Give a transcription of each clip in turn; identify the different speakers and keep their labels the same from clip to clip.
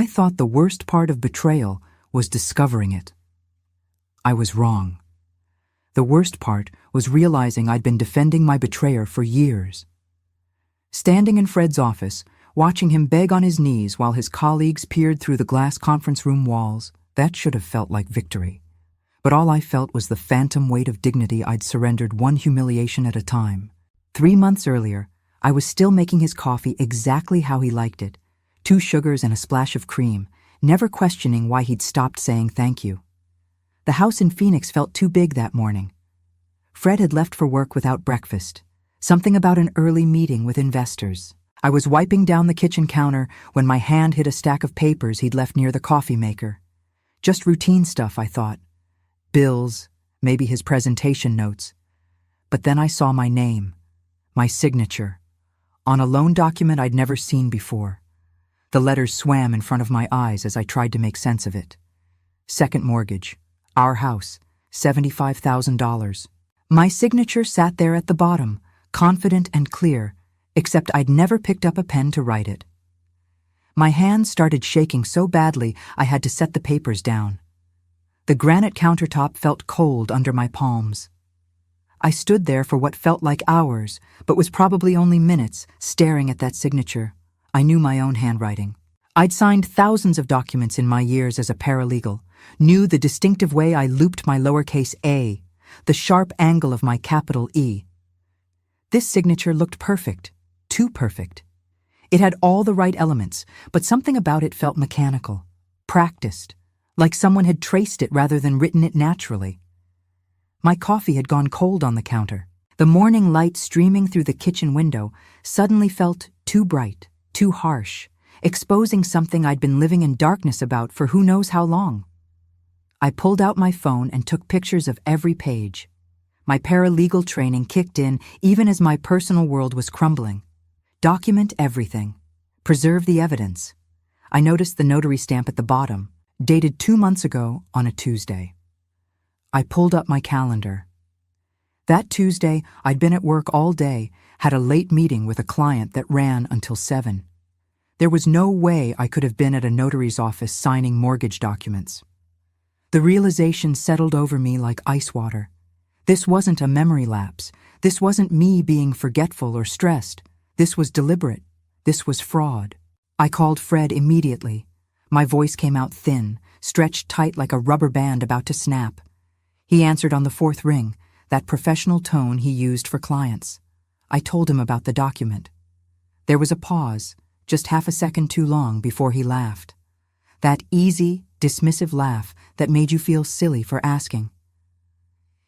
Speaker 1: I thought the worst part of betrayal was discovering it. I was wrong. The worst part was realizing I'd been defending my betrayer for years. Standing in Fred's office, watching him beg on his knees while his colleagues peered through the glass conference room walls, that should have felt like victory. But all I felt was the phantom weight of dignity I'd surrendered one humiliation at a time. 3 months earlier, I was still making his coffee exactly how he liked it, 2 sugars and a splash of cream, never questioning why he'd stopped saying thank you. The house in Phoenix felt too big that morning. Fred had left for work without breakfast, something about an early meeting with investors. I was wiping down the kitchen counter when my hand hit a stack of papers he'd left near the coffee maker. Just routine stuff, I thought. Bills, maybe his presentation notes. But then I saw my name, my signature, on a loan document I'd never seen before. The letters swam in front of my eyes as I tried to make sense of it. Second mortgage, our house, $75,000. My signature sat there at the bottom, confident and clear, except I'd never picked up a pen to write it. My hands started shaking so badly I had to set the papers down. The granite countertop felt cold under my palms. I stood there for what felt like hours, but was probably only minutes, staring at that signature. I knew my own handwriting. I'd signed thousands of documents in my years as a paralegal, knew the distinctive way I looped my lowercase a, the sharp angle of my capital E. This signature looked perfect, too perfect. It had all the right elements, but something about it felt mechanical, practiced, like someone had traced it rather than written it naturally. My coffee had gone cold on the counter. The morning light streaming through the kitchen window suddenly felt too bright, too harsh, exposing something I'd been living in darkness about for who knows how long. I pulled out my phone and took pictures of every page. My paralegal training kicked in even as my personal world was crumbling. Document everything. Preserve the evidence. I noticed the notary stamp at the bottom, dated 2 months ago on a Tuesday. I pulled up my calendar. That Tuesday, I'd been at work all day, had a late meeting with a client that ran until 7. There was no way I could have been at a notary's office signing mortgage documents. The realization settled over me like ice water. This wasn't a memory lapse. This wasn't me being forgetful or stressed. This was deliberate. This was fraud. I called Fred immediately. My voice came out thin, stretched tight like a rubber band about to snap. He answered on the 4th ring, that professional tone he used for clients. I told him about the document. There was a pause, just half a second too long before he laughed. That easy, dismissive laugh that made you feel silly for asking.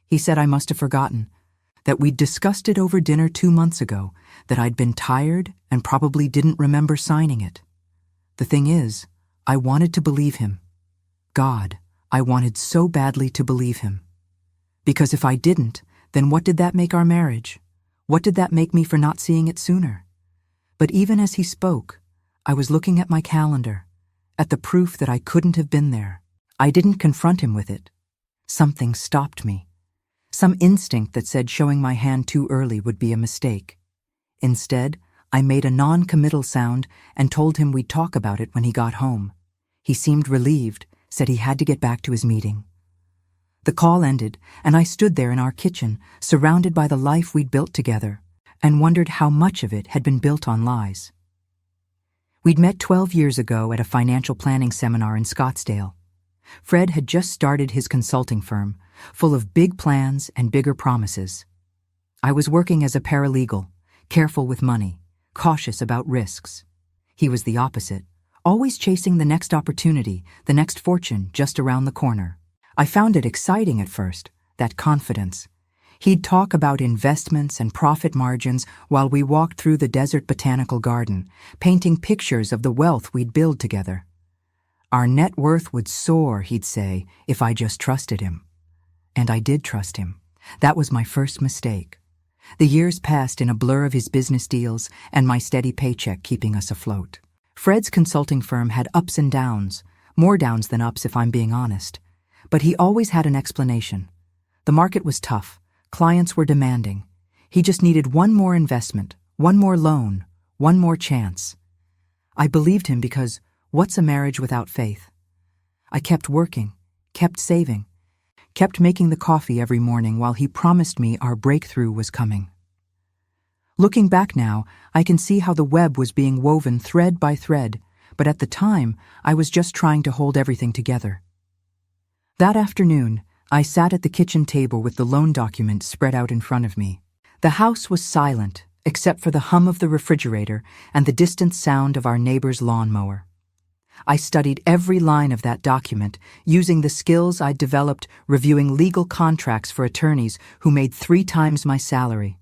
Speaker 1: He said I must have forgotten, that we'd discussed it over dinner 2 months ago, that I'd been tired and probably didn't remember signing it. The thing is, I wanted to believe him. God, I wanted so badly to believe him. Because if I didn't, then what did that make our marriage? What did that make me for not seeing it sooner? But even as he spoke, I was looking at my calendar, at the proof that I couldn't have been there. I didn't confront him with it. Something stopped me. Some instinct that said showing my hand too early would be a mistake. Instead, I made a non-committal sound and told him we'd talk about it when he got home. He seemed relieved, said he had to get back to his meeting. The call ended, and I stood there in our kitchen, surrounded by the life we'd built together, and wondered how much of it had been built on lies. We'd met 12 years ago at a financial planning seminar in Scottsdale. Fred had just started his consulting firm, full of big plans and bigger promises. I was working as a paralegal, careful with money, cautious about risks. He was the opposite, always chasing the next opportunity, the next fortune just around the corner. I found it exciting at first, that confidence. He'd talk about investments and profit margins while we walked through the desert botanical garden, painting pictures of the wealth we'd build together. Our net worth would soar, he'd say, if I just trusted him. And I did trust him. That was my first mistake. The years passed in a blur of his business deals and my steady paycheck keeping us afloat. Fred's consulting firm had ups and downs, more downs than ups if I'm being honest. But he always had an explanation. The market was tough. Clients were demanding. He just needed one more investment, one more loan, one more chance. I believed him because, What's a marriage without faith? I kept working, kept saving, kept making the coffee every morning while he promised me our breakthrough was coming. Looking back now, I can see how the web was being woven thread by thread, but at the time, I was just trying to hold everything together. That afternoon, I sat at the kitchen table with the loan document spread out in front of me. The house was silent, except for the hum of the refrigerator and the distant sound of our neighbor's lawnmower. I studied every line of that document, using the skills I'd developed reviewing legal contracts for attorneys who made 3 times my salary.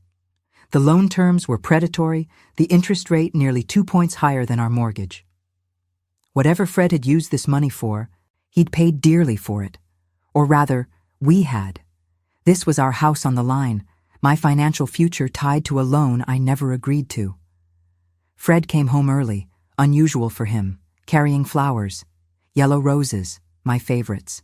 Speaker 1: The loan terms were predatory, the interest rate nearly 2 points higher than our mortgage. Whatever Fred had used this money for, he'd paid dearly for it. Or rather, we had. This was our house on the line, my financial future tied to a loan I never agreed to. Fred came home early, unusual for him, carrying flowers, yellow roses, my favorites.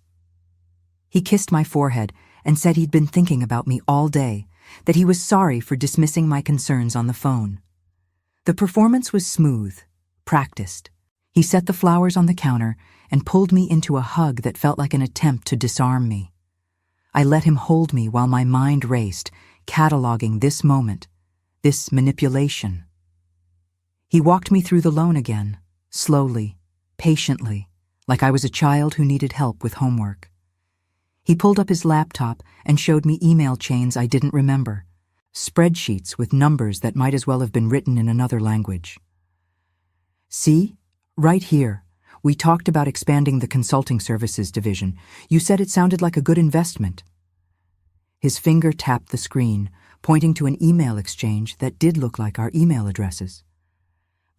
Speaker 1: He kissed my forehead and said he'd been thinking about me all day, that he was sorry for dismissing my concerns on the phone. The performance was smooth, practiced. He set the flowers on the counter and pulled me into a hug that felt like an attempt to disarm me. I let him hold me while my mind raced, cataloging this moment, this manipulation. He walked me through the loan again, slowly, patiently, like I was a child who needed help with homework. He pulled up his laptop and showed me email chains I didn't remember, spreadsheets with numbers that might as well have been written in another language. See? Right here, we talked about expanding the consulting services division. You said it sounded like a good investment. His finger tapped the screen, pointing to an email exchange that did look like our email addresses.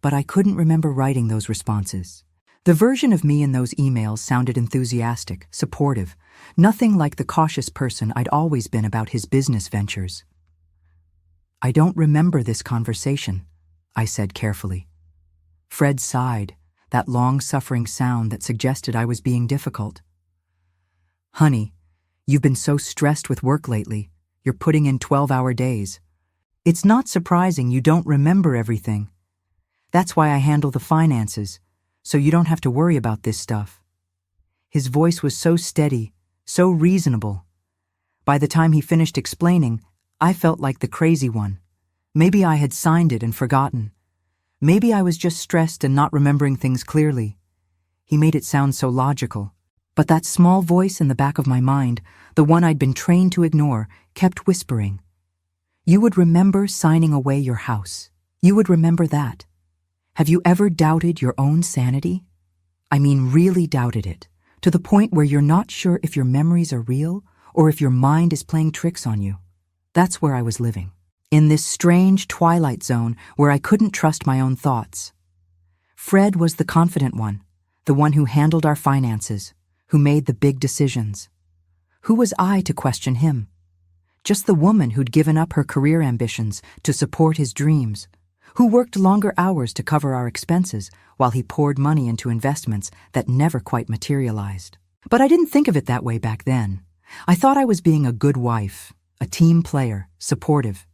Speaker 1: But I couldn't remember writing those responses. The version of me in those emails sounded enthusiastic, supportive, nothing like the cautious person I'd always been about his business ventures. I don't remember this conversation, I said carefully. Fred sighed, that long-suffering sound that suggested I was being difficult. Honey, you've been so stressed with work lately. You're putting in 12-hour days. It's not surprising you don't remember everything. That's why I handle the finances, so you don't have to worry about this stuff. His voice was so steady, so reasonable. By the time he finished explaining, I felt like the crazy one. Maybe I had signed it and forgotten. Maybe I was just stressed and not remembering things clearly. He made it sound so logical. But that small voice in the back of my mind, the one I'd been trained to ignore, kept whispering. You would remember signing away your house. You would remember that. Have you ever doubted your own sanity? I mean, really doubted it, to the point where you're not sure if your memories are real or if your mind is playing tricks on you. That's where I was living. In this strange twilight zone where I couldn't trust my own thoughts. Fred was the confident one, the one who handled our finances, who made the big decisions. Who was I to question him? Just the woman who'd given up her career ambitions to support his dreams, who worked longer hours to cover our expenses while he poured money into investments that never quite materialized. But I didn't think of it that way back then. I thought I was being a good wife, a team player, supportive.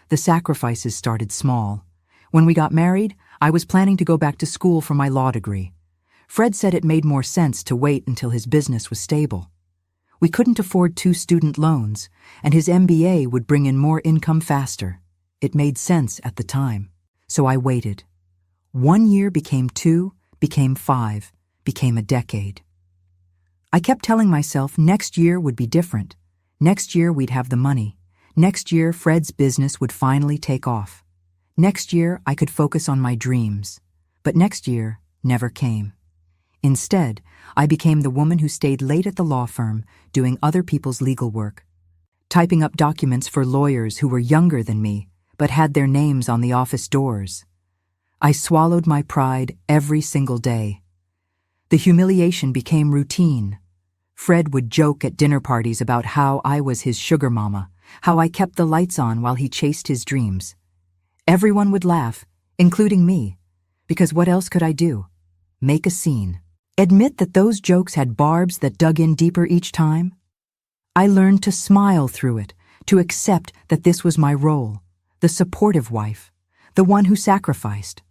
Speaker 1: The sacrifices started small. When we got married, I was planning to go back to school for my law degree. Fred said it made more sense to wait until his business was stable. We couldn't afford 2 student loans, and his MBA would bring in more income faster. It made sense at the time. So I waited. 1 year became 2, became 5, became a decade. I kept telling myself next year would be different. Next year we'd have the money. Next year, Fred's business would finally take off. Next year, I could focus on my dreams. But next year never came. Instead, I became the woman who stayed late at the law firm, doing other people's legal work, typing up documents for lawyers who were younger than me, but had their names on the office doors. I swallowed my pride every single day. The humiliation became routine. Fred would joke at dinner parties about how I was his sugar mama, how I kept the lights on while he chased his dreams. Everyone would laugh, including me, because what else could I do? Make a scene. Admit that those jokes had barbs that dug in deeper each time? I learned to smile through it, to accept that this was my role, the supportive wife, the one who sacrificed.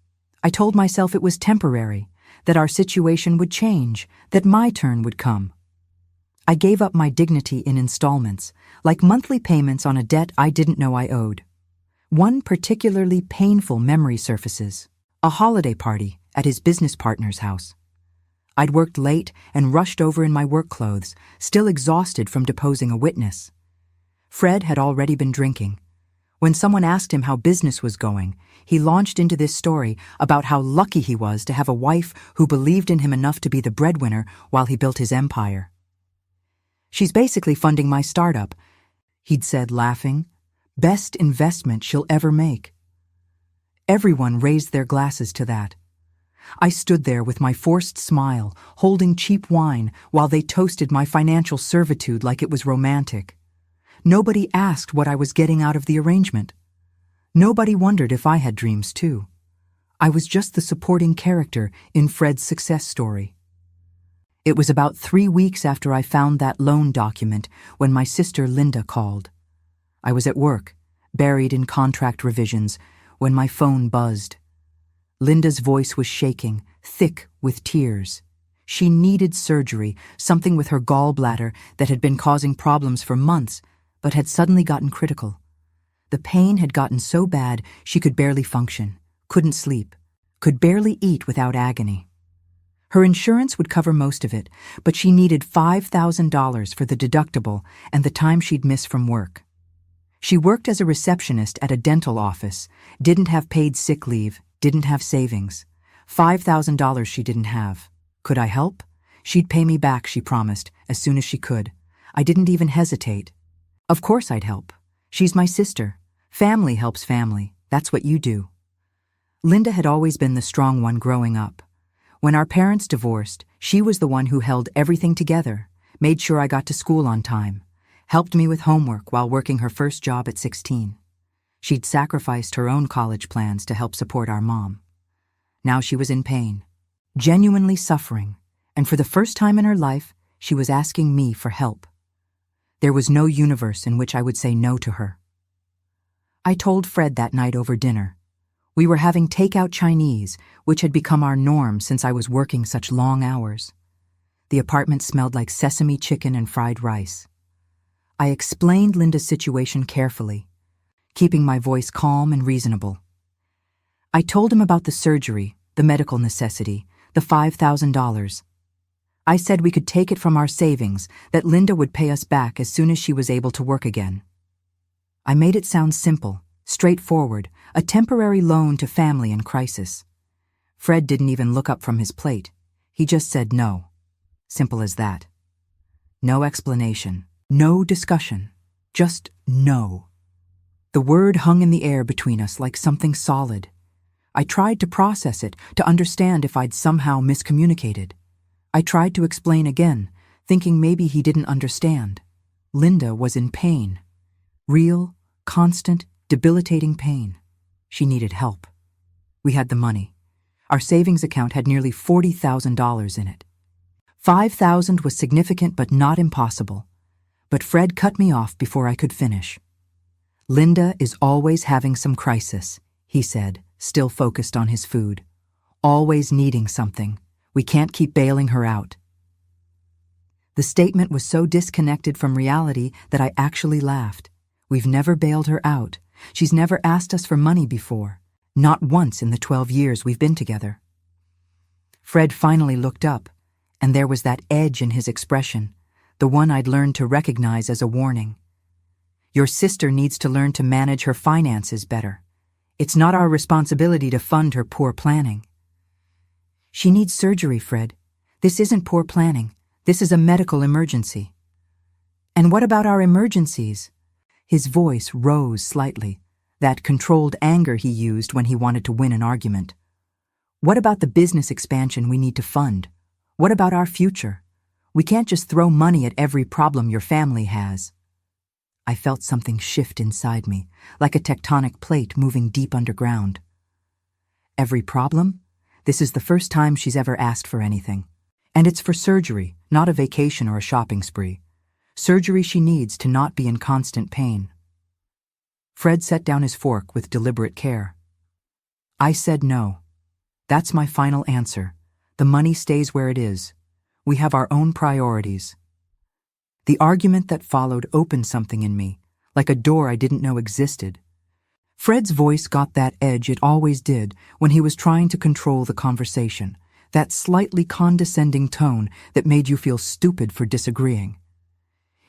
Speaker 1: I told myself it was temporary, that our situation would change, that my turn would come. I gave up my dignity in installments, like monthly payments on a debt I didn't know I owed. One particularly painful memory surfaces: a holiday party at his business partner's house. I'd worked late and rushed over in my work clothes, still exhausted from deposing a witness. Fred had already been drinking. When someone asked him how business was going, he launched into this story about how lucky he was to have a wife who believed in him enough to be the breadwinner while he built his empire. "She's basically funding my startup," he'd said, laughing. "Best investment she'll ever make." Everyone raised their glasses to that. I stood there with my forced smile, holding cheap wine while they toasted my financial servitude like it was romantic. Nobody asked what I was getting out of the arrangement. Nobody wondered if I had dreams too. I was just the supporting character in Fred's success story. It was about 3 weeks after I found that loan document when my sister Linda called. I was at work, buried in contract revisions, when my phone buzzed. Linda's voice was shaking, thick with tears. She needed surgery, something with her gallbladder that had been causing problems for months, but had suddenly gotten critical. The pain had gotten so bad she could barely function, couldn't sleep, could barely eat without agony. Her insurance would cover most of it, but she needed $5,000 for the deductible and the time she'd miss from work. She worked as a receptionist at a dental office, didn't have paid sick leave, didn't have savings. $5,000 she didn't have. Could I help? She'd pay me back, she promised, as soon as she could. I didn't even hesitate. Of course I'd help. She's my sister. Family helps family. That's what you do. Linda had always been the strong one growing up. When our parents divorced, she was the one who held everything together, made sure I got to school on time, helped me with homework while working her first job at 16. She'd sacrificed her own college plans to help support our mom. Now she was in pain, genuinely suffering, and for the first time in her life, she was asking me for help. There was no universe in which I would say no to her. I told Fred that night over dinner. We were having takeout Chinese, which had become our norm since I was working such long hours. The apartment smelled like sesame chicken and fried rice. I explained Linda's situation carefully, keeping my voice calm and reasonable. I told him about the surgery, the medical necessity, the $5,000. I said we could take it from our savings, that Linda would pay us back as soon as she was able to work again. I made it sound simple, straightforward, a temporary loan to family in crisis. Fred didn't even look up from his plate. He just said no. Simple as that. No explanation, no discussion, just no. The word hung in the air between us like something solid. I tried to process it, to understand if I'd somehow miscommunicated. I tried to explain again, thinking maybe he didn't understand. Linda was in pain. Real, constant, debilitating pain. She needed help. We had the money. Our savings account had nearly $40,000 in it. $5,000 was significant but not impossible. But Fred cut me off before I could finish. "Linda is always having some crisis," he said, still focused on his food. "Always needing something. We can't keep bailing her out." The statement was so disconnected from reality that I actually laughed. We've never bailed her out. She's never asked us for money before. Not once in the 12 years we've been together. Fred finally looked up, and there was that edge in his expression, the one I'd learned to recognize as a warning. "Your sister needs to learn to manage her finances better. It's not our responsibility to fund her poor planning." "She needs surgery, Fred. This isn't poor planning. This is a medical emergency." "And what about our emergencies?" His voice rose slightly, that controlled anger he used when he wanted to win an argument. "What about the business expansion we need to fund? What about our future? We can't just throw money at every problem your family has." I felt something shift inside me, like a tectonic plate moving deep underground. "Every problem? This is the first time she's ever asked for anything. And it's for surgery, not a vacation or a shopping spree. Surgery she needs to not be in constant pain." Fred set down his fork with deliberate care. "I said no. That's my final answer. The The money stays where it is. We have our own priorities. The argument that followed opened something in me, like a door I didn't know existed. Fred's voice got that edge it always did when he was trying to control the conversation, that slightly condescending tone that made you feel stupid for disagreeing.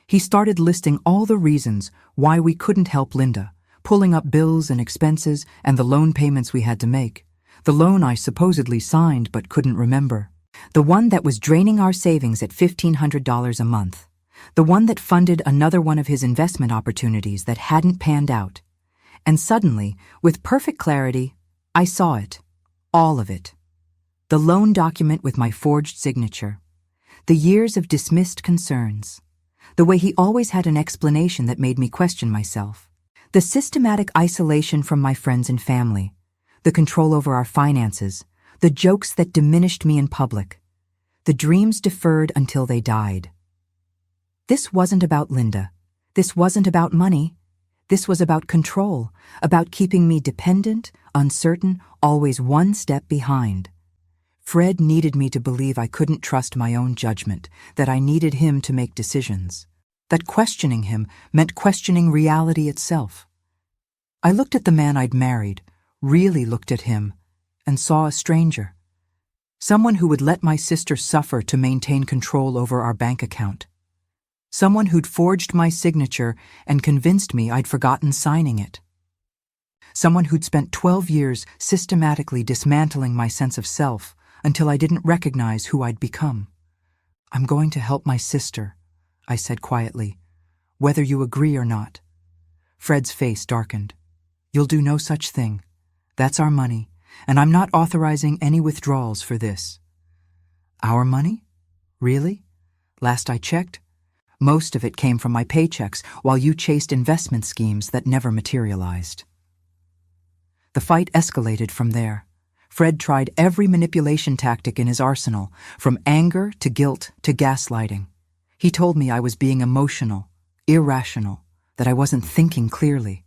Speaker 1: He started listing all the reasons why we couldn't help Linda, pulling up bills and expenses and the loan payments we had to make, the loan I supposedly signed but couldn't remember, the one that was draining our savings at $1,500 a month, the one that funded another one of his investment opportunities that hadn't panned out. And suddenly, with perfect clarity, I saw it, all of it. The loan document with my forged signature, the years of dismissed concerns, the way he always had an explanation that made me question myself, the systematic isolation from my friends and family, the control over our finances, the jokes that diminished me in public, the dreams deferred until they died. This wasn't about Linda. This wasn't about money. This was about control, about keeping me dependent, uncertain, always one step behind. Fred needed me to believe I couldn't trust my own judgment, that I needed him to make decisions, that questioning him meant questioning reality itself. I looked at the man I'd married, really looked at him, and saw a stranger. Someone who would let my sister suffer to maintain control over our bank account. Someone who'd forged my signature and convinced me I'd forgotten signing it. Someone who'd spent 12 years systematically dismantling my sense of self until I didn't recognize who I'd become. "I'm going to help my sister," I said quietly, "whether you agree or not." Fred's face darkened. "You'll do no such thing. That's our money, and I'm not authorizing any withdrawals for this." "Our money? Really? Last I checked, most of it came from my paychecks while you chased investment schemes that never materialized." The fight escalated from there. Fred tried every manipulation tactic in his arsenal, from anger to guilt to gaslighting. He told me I was being emotional, irrational, that I wasn't thinking clearly.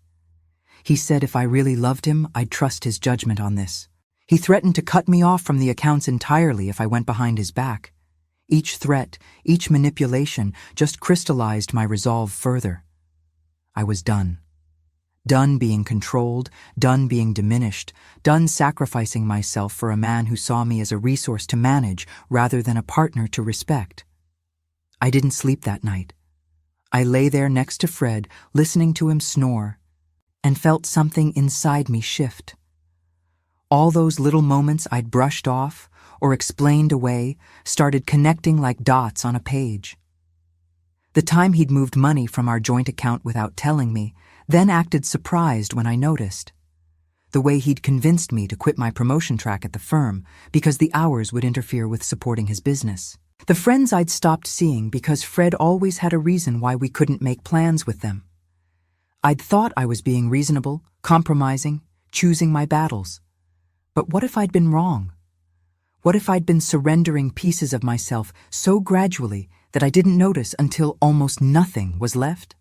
Speaker 1: He said if I really loved him, I'd trust his judgment on this. He threatened to cut me off from the accounts entirely if I went behind his back. Each threat, each manipulation just crystallized my resolve further. I was done. Done being controlled, done being diminished, done sacrificing myself for a man who saw me as a resource to manage rather than a partner to respect. I didn't sleep that night. I lay there next to Fred, listening to him snore, and felt something inside me shift. All those little moments I'd brushed off or explained away started connecting like dots on a page. The time he'd moved money from our joint account without telling me, then acted surprised when I noticed. The way he'd convinced me to quit my promotion track at the firm because the hours would interfere with supporting his business. The friends I'd stopped seeing because Fred always had a reason why we couldn't make plans with them. I'd thought I was being reasonable, compromising, choosing my battles. But what if I'd been wrong? What if I'd been surrendering pieces of myself so gradually that I didn't notice until almost nothing was left?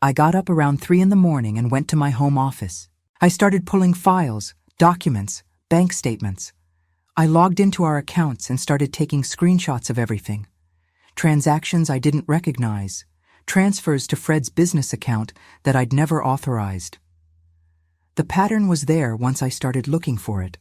Speaker 1: I got up around 3 in the morning and went to my home office. I started pulling files, documents, bank statements. I logged into our accounts and started taking screenshots of everything. Transactions I didn't recognize, transfers to Fred's business account that I'd never authorized. The pattern was there once I started looking for it.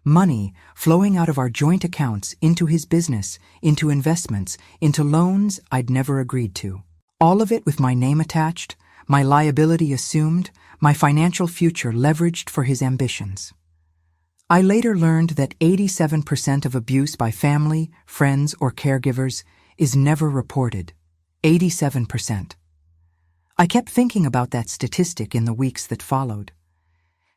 Speaker 1: Money flowing out of our joint accounts into his business, into investments, into loans I'd never agreed to. All of it with my name attached, my liability assumed, my financial future leveraged for his ambitions. I later learned that 87% of abuse by family, friends, or caregivers is never reported. 87%. I kept thinking about that statistic in the weeks that followed.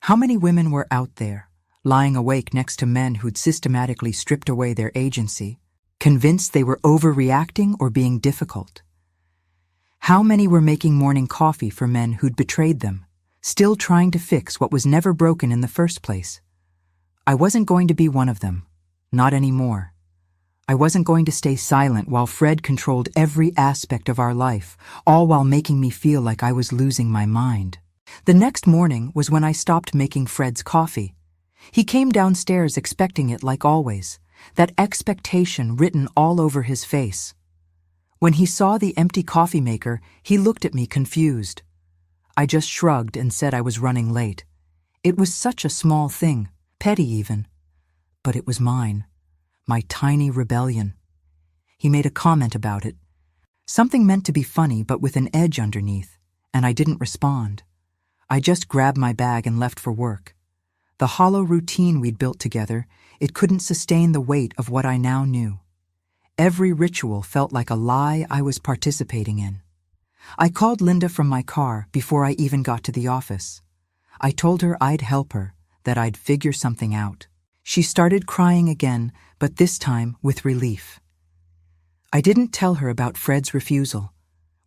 Speaker 1: How many women were out there, lying awake next to men who'd systematically stripped away their agency, convinced they were overreacting or being difficult? How many were making morning coffee for men who'd betrayed them, still trying to fix what was never broken in the first place? I wasn't going to be one of them, not anymore. I wasn't going to stay silent while Fred controlled every aspect of our life, all while making me feel like I was losing my mind. The next morning was when I stopped making Fred's coffee. He came downstairs expecting it like always, that expectation written all over his face. When he saw the empty coffee maker, he looked at me confused. I just shrugged and said I was running late. It was such a small thing, petty even. But it was mine, my tiny rebellion. He made a comment about it. Something meant to be funny but with an edge underneath, and I didn't respond. I just grabbed my bag and left for work. The hollow routine we'd built together, it couldn't sustain the weight of what I now knew. Every ritual felt like a lie I was participating in. I called Linda from my car before I even got to the office. I told her I'd help her, that I'd figure something out. She started crying again, but this time with relief. I didn't tell her about Fred's refusal.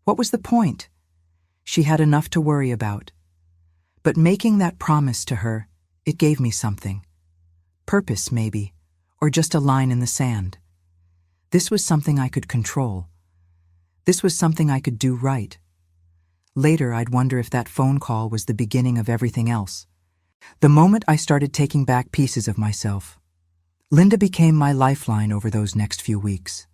Speaker 1: What was the point? She had enough to worry about. But making that promise to her, it gave me something. Purpose, maybe, or just a line in the sand. This was something I could control. This was something I could do right. Later, I'd wonder if that phone call was the beginning of everything else. The moment I started taking back pieces of myself. Linda became my lifeline over those next few weeks.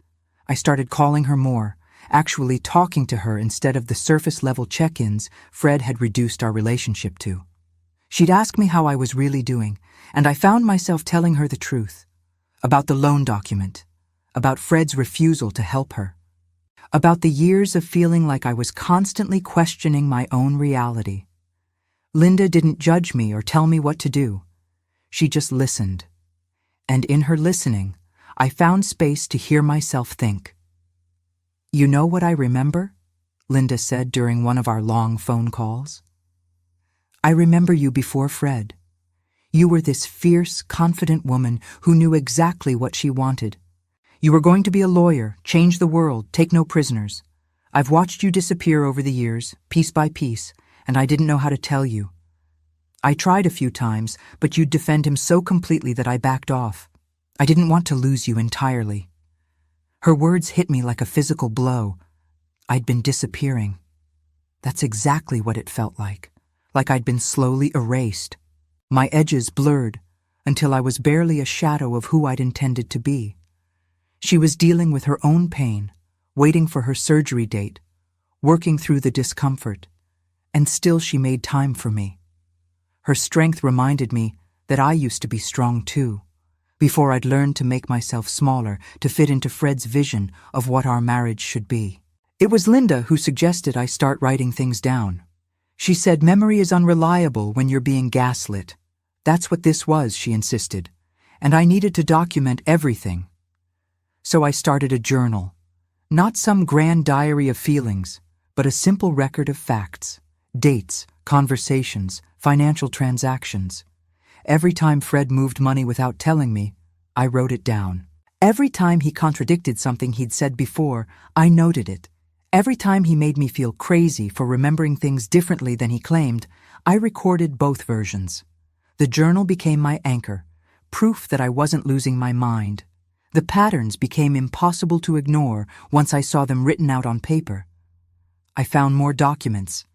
Speaker 1: I started calling her more, actually talking to her instead of the surface-level check-ins Fred had reduced our relationship to. She'd ask me how I was really doing, and I found myself telling her the truth. About the loan document, about Fred's refusal to help her, about the years of feeling like I was constantly questioning my own reality. Linda didn't judge me or tell me what to do. She just listened. And in her listening, I found space to hear myself think. "You know what I remember?" Linda said during one of our long phone calls. "I remember you before Fred. You were this fierce, confident woman who knew exactly what she wanted. You were going to be a lawyer, change the world, take no prisoners. I've watched you disappear over the years, piece by piece, and I didn't know how to tell you. I tried a few times, but you'd defend him so completely that I backed off. I didn't want to lose you entirely." Her words hit me like a physical blow. I'd been disappearing. That's exactly what it felt like I'd been slowly erased. My edges blurred, until I was barely a shadow of who I'd intended to be. She was dealing with her own pain, waiting for her surgery date, working through the discomfort, and still she made time for me. Her strength reminded me that I used to be strong too, before I'd learned to make myself smaller to fit into Fred's vision of what our marriage should be. It was Linda who suggested I start writing things down. She said memory is unreliable when you're being gaslit. That's what this was, she insisted, and I needed to document everything. So I started a journal, not some grand diary of feelings, but a simple record of facts, dates, conversations, financial transactions. Every time Fred moved money without telling me, I wrote it down. Every time he contradicted something he'd said before, I noted it. Every time he made me feel crazy for remembering things differently than he claimed, I recorded both versions. The journal became my anchor, proof that I wasn't losing my mind. The patterns became impossible to ignore once I saw them written out on paper. I found more documents.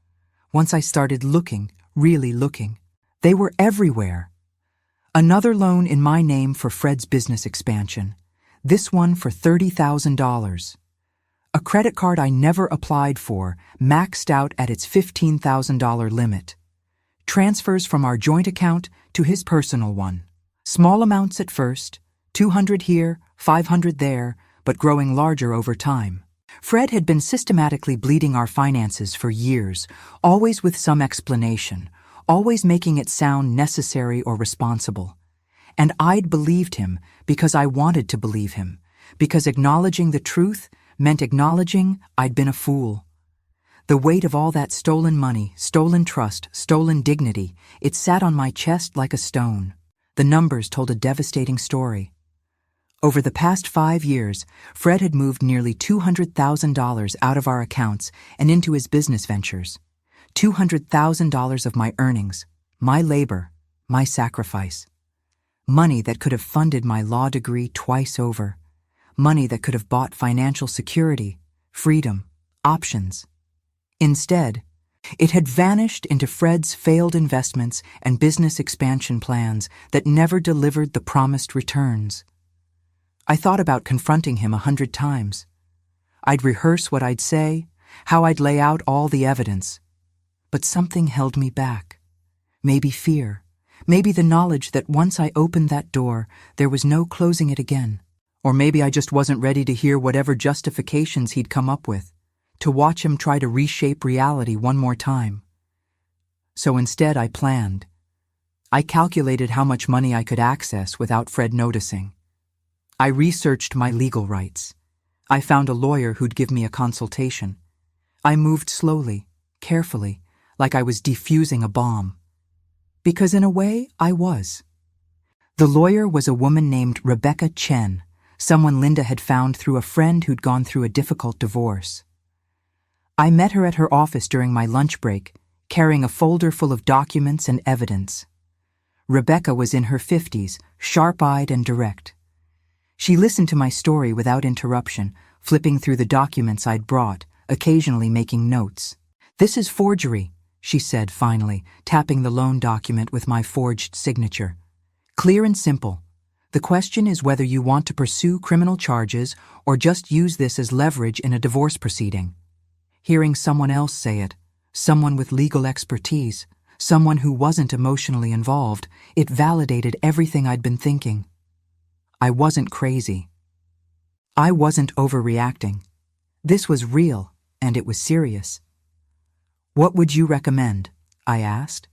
Speaker 1: Once I started looking, really looking, they were everywhere. Another loan in my name for Fred's business expansion. This one for $30,000. A credit card I never applied for, maxed out at its $15,000 limit. Transfers from our joint account to his personal one. Small amounts at first, 200 here, 500 there, but growing larger over time. Fred had been systematically bleeding our finances for years, always with some explanation, always making it sound necessary or responsible. And I'd believed him because I wanted to believe him, because acknowledging the truth meant acknowledging I'd been a fool. The weight of all that stolen money, stolen trust, stolen dignity, it sat on my chest like a stone. The numbers told a devastating story. Over the past 5 years, Fred had moved nearly $200,000 out of our accounts and into his business ventures. $200,000 of my earnings, my labor, my sacrifice. Money that could have funded my law degree twice over. Money that could have bought financial security, freedom, options. Instead, it had vanished into Fred's failed investments and business expansion plans that never delivered the promised returns. I thought about confronting him 100 times. I'd rehearse what I'd say, how I'd lay out all the evidence. But something held me back. Maybe fear. Maybe the knowledge that once I opened that door, there was no closing it again. Or maybe I just wasn't ready to hear whatever justifications he'd come up with, to watch him try to reshape reality one more time. So instead I planned. I calculated how much money I could access without Fred noticing. I researched my legal rights. I found a lawyer who'd give me a consultation. I moved slowly, carefully, like I was defusing a bomb. Because in a way, I was. The lawyer was a woman named Rebecca Chen, someone Linda had found through a friend who'd gone through a difficult divorce. I met her at her office during my lunch break, carrying a folder full of documents and evidence. Rebecca was in her 50s, sharp-eyed and direct. She listened to my story without interruption, flipping through the documents I'd brought, occasionally making notes. "This is forgery," she said finally, tapping the loan document with my forged signature. "Clear and simple. The question is whether you want to pursue criminal charges or just use this as leverage in a divorce proceeding." Hearing someone else say it, someone with legal expertise, someone who wasn't emotionally involved, it validated everything I'd been thinking. I wasn't crazy. I wasn't overreacting. This was real, and it was serious. "What would you recommend?" I asked.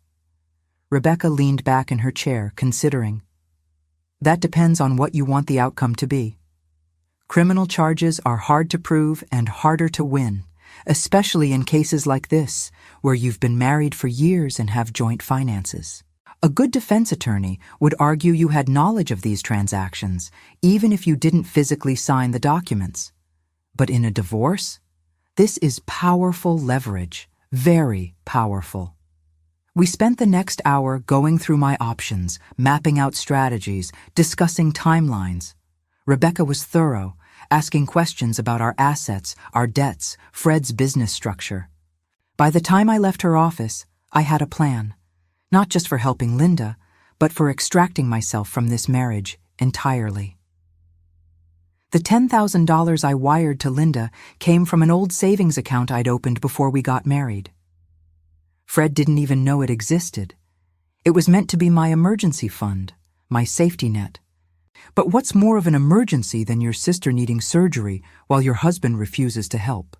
Speaker 1: Rebecca leaned back in her chair, considering. "That depends on what you want the outcome to be. Criminal charges are hard to prove and harder to win, especially in cases like this, where you've been married for years and have joint finances. A good defense attorney would argue you had knowledge of these transactions, even if you didn't physically sign the documents. But in a divorce, this is powerful leverage, very powerful." We spent the next hour going through my options, mapping out strategies, discussing timelines. Rebecca was thorough, asking questions about our assets, our debts, Fred's business structure. By the time I left her office, I had a plan, not just for helping Linda, but for extracting myself from this marriage entirely. The $10,000 I wired to Linda came from an old savings account I'd opened before we got married. Fred didn't even know it existed. It was meant to be my emergency fund, my safety net. But what's more of an emergency than your sister needing surgery while your husband refuses to help?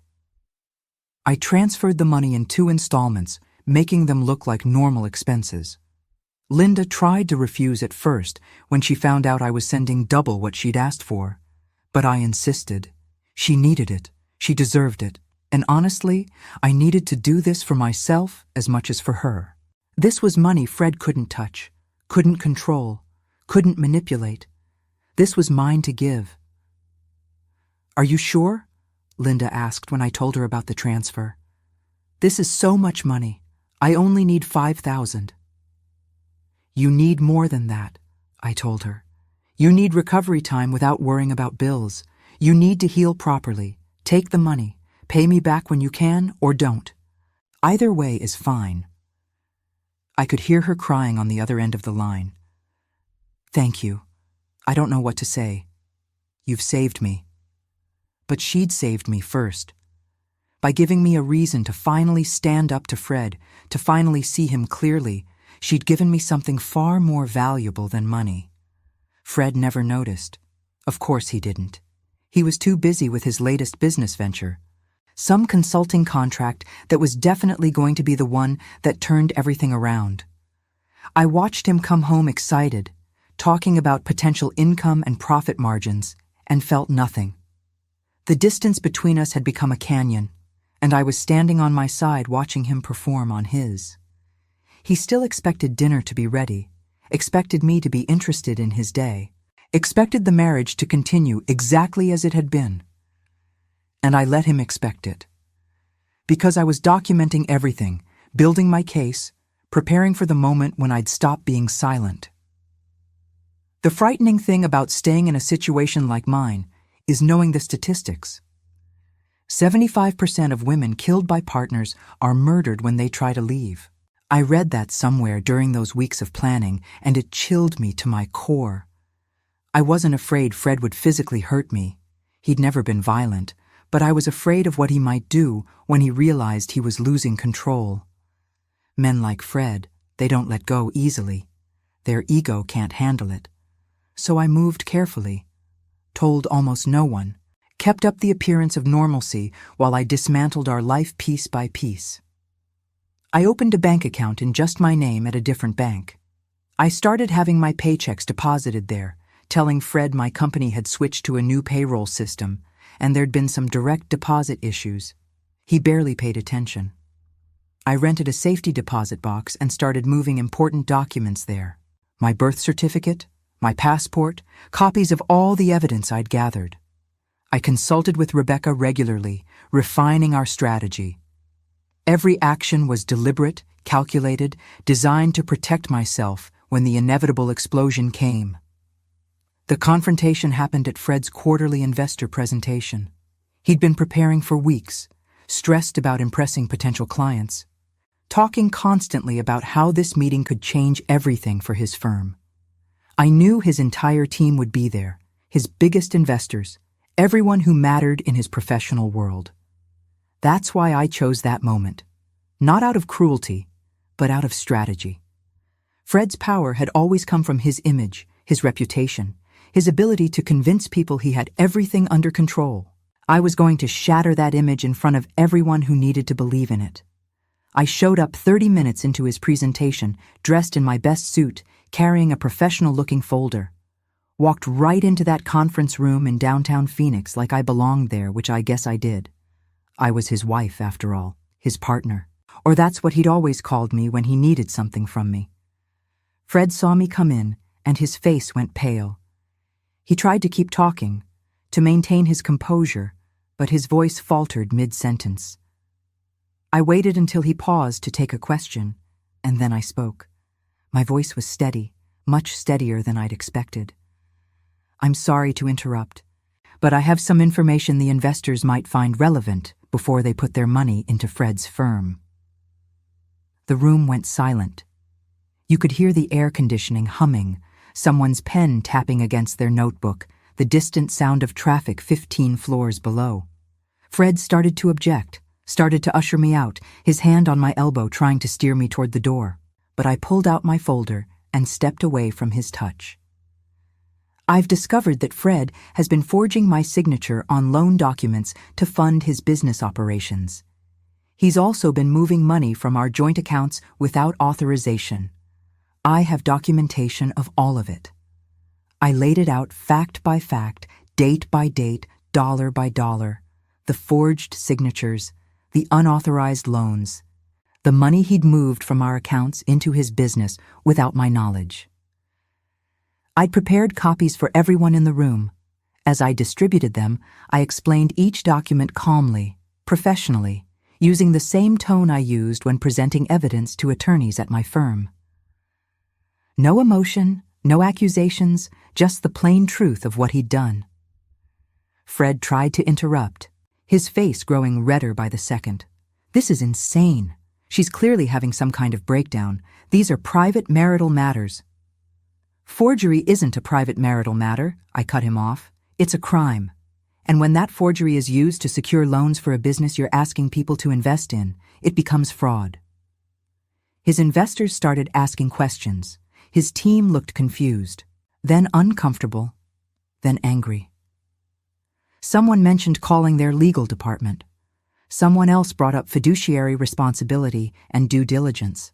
Speaker 1: I transferred the money in 2 installments, making them look like normal expenses. Linda tried to refuse at first when she found out I was sending double what she'd asked for. But I insisted. She needed it. She deserved it. And honestly, I needed to do this for myself as much as for her. This was money Fred couldn't touch, couldn't control, couldn't manipulate. This was mine to give. "Are you sure?" Linda asked when I told her about the transfer. "This is so much money. I only need $5,000. "You need more than that," I told her. "You need recovery time without worrying about bills. You need to heal properly. Take the money. Pay me back when you can, or don't. Either way is fine." I could hear her crying on the other end of the line. "Thank you. I don't know what to say. You've saved me." But she'd saved me first. By giving me a reason to finally stand up to Fred, to finally see him clearly, she'd given me something far more valuable than money. Fred never noticed. Of course he didn't. He was too busy with his latest business venture. Some consulting contract that was definitely going to be the one that turned everything around. I watched him come home excited, talking about potential income and profit margins, and felt nothing. The distance between us had become a canyon, and I was standing on my side watching him perform on his. He still expected dinner to be ready, expected me to be interested in his day, expected the marriage to continue exactly as it had been. And I let him expect it. Because I was documenting everything, building my case, preparing for the moment when I'd stop being silent. The frightening thing about staying in a situation like mine is knowing the statistics. 75% of women killed by partners are murdered when they try to leave. I read that somewhere during those weeks of planning, and it chilled me to my core. I wasn't afraid Fred would physically hurt me. He'd never been violent, but I was afraid of what he might do when he realized he was losing control. Men like Fred, they don't let go easily. Their ego can't handle it. So I moved carefully, told almost no one, kept up the appearance of normalcy while I dismantled our life piece by piece. I opened a bank account in just my name at a different bank. I started having my paychecks deposited there, telling Fred my company had switched to a new payroll system and there'd been some direct deposit issues. He barely paid attention. I rented a safety deposit box and started moving important documents there. My birth certificate, my passport, copies of all the evidence I'd gathered. I consulted with Rebecca regularly, refining our strategy. Every action was deliberate, calculated, designed to protect myself when the inevitable explosion came. The confrontation happened at Fred's quarterly investor presentation. He'd been preparing for weeks, stressed about impressing potential clients, talking constantly about how this meeting could change everything for his firm. I knew his entire team would be there, his biggest investors, everyone who mattered in his professional world. That's why I chose that moment, not out of cruelty, but out of strategy. Fred's power had always come from his image, his reputation, his ability to convince people he had everything under control. I was going to shatter that image in front of everyone who needed to believe in it. I showed up 30 minutes into his presentation, dressed in my best suit, carrying a professional-looking folder. Walked right into that conference room in downtown Phoenix like I belonged there, which I guess I did. I was his wife, after all, his partner. Or that's what he'd always called me when he needed something from me. Fred saw me come in, and his face went pale. He tried to keep talking, to maintain his composure, but his voice faltered mid-sentence. I waited until he paused to take a question, and then I spoke. My voice was steady, much steadier than I'd expected. I'm sorry to interrupt, but I have some information the investors might find relevant before they put their money into Fred's firm. The room went silent. You could hear the air conditioning humming, someone's pen tapping against their notebook, the distant sound of traffic 15 floors below. Fred started to object, started to usher me out, his hand on my elbow trying to steer me toward the door. But I pulled out my folder and stepped away from his touch. I've discovered that Fred has been forging my signature on loan documents to fund his business operations. He's also been moving money from our joint accounts without authorization. I have documentation of all of it. I laid it out fact by fact, date by date, dollar by dollar. The forged signatures, the unauthorized loans, the money he'd moved from our accounts into his business without my knowledge. I'd prepared copies for everyone in the room. As I distributed them, I explained each document calmly, professionally, using the same tone I used when presenting evidence to attorneys at my firm. No emotion, no accusations, just the plain truth of what he'd done. Fred tried to interrupt, his face growing redder by the second. This is insane. She's clearly having some kind of breakdown. These are private marital matters. Forgery isn't a private marital matter, I cut him off. It's a crime. And when that forgery is used to secure loans for a business you're asking people to invest in, it becomes fraud. His investors started asking questions. His team looked confused, then uncomfortable, then angry. Someone mentioned calling their legal department. Someone else brought up fiduciary responsibility and due diligence.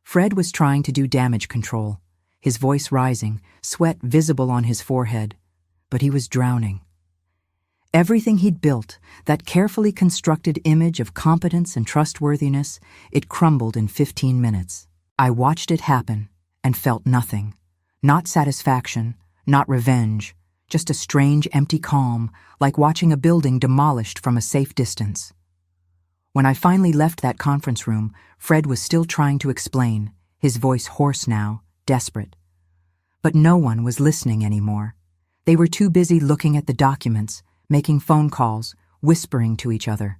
Speaker 1: Fred was trying to do damage control, his voice rising, sweat visible on his forehead, but he was drowning. Everything he'd built, that carefully constructed image of competence and trustworthiness, it crumbled in 15 minutes. I watched it happen and felt nothing. Not satisfaction, not revenge, just a strange empty calm, like watching a building demolished from a safe distance. When I finally left that conference room, Fred was still trying to explain, his voice hoarse now, desperate. But no one was listening anymore. They were too busy looking at the documents, making phone calls, whispering to each other.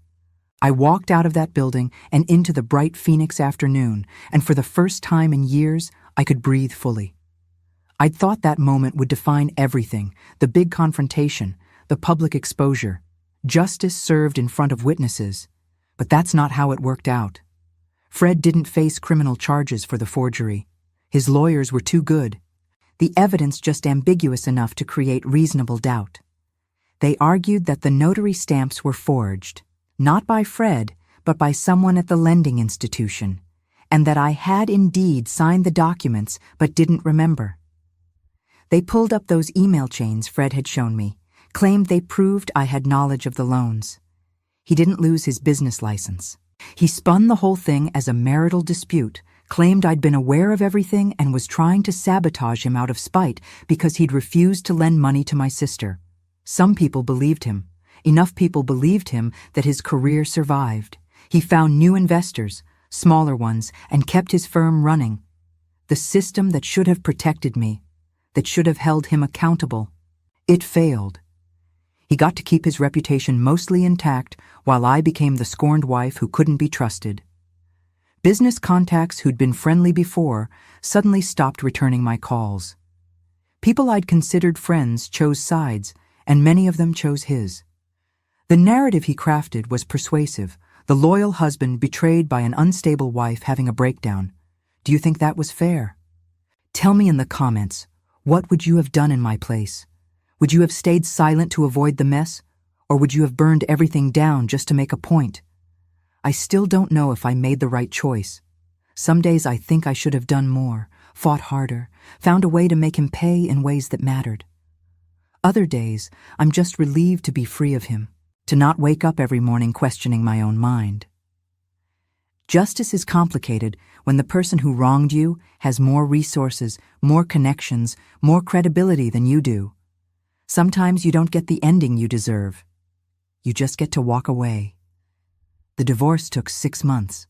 Speaker 1: I walked out of that building and into the bright Phoenix afternoon, and for the first time in years, I could breathe fully. I'd thought that moment would define everything, the big confrontation, the public exposure, justice served in front of witnesses. But that's not how it worked out. Fred didn't face criminal charges for the forgery. His lawyers were too good. The evidence just ambiguous enough to create reasonable doubt. They argued that the notary stamps were forged, not by Fred, but by someone at the lending institution, and that I had indeed signed the documents but didn't remember. They pulled up those email chains Fred had shown me, claimed they proved I had knowledge of the loans. He didn't lose his business license. He spun the whole thing as a marital dispute, claimed I'd been aware of everything and was trying to sabotage him out of spite because he'd refused to lend money to my sister. Some people believed him. Enough people believed him that his career survived. He found new investors, smaller ones, and kept his firm running. The system that should have protected me, that should have held him accountable, it failed. He got to keep his reputation mostly intact while I became the scorned wife who couldn't be trusted. Business contacts who'd been friendly before suddenly stopped returning my calls. People I'd considered friends chose sides, and many of them chose his. The narrative he crafted was persuasive, the loyal husband betrayed by an unstable wife having a breakdown. Do you think that was fair? Tell me in the comments, what would you have done in my place? Would you have stayed silent to avoid the mess, or would you have burned everything down just to make a point? I still don't know if I made the right choice. Some days I think I should have done more, fought harder, found a way to make him pay in ways that mattered. Other days, I'm just relieved to be free of him, to not wake up every morning questioning my own mind. Justice is complicated when the person who wronged you has more resources, more connections, more credibility than you do. Sometimes you don't get the ending you deserve. You just get to walk away. The divorce took 6 months.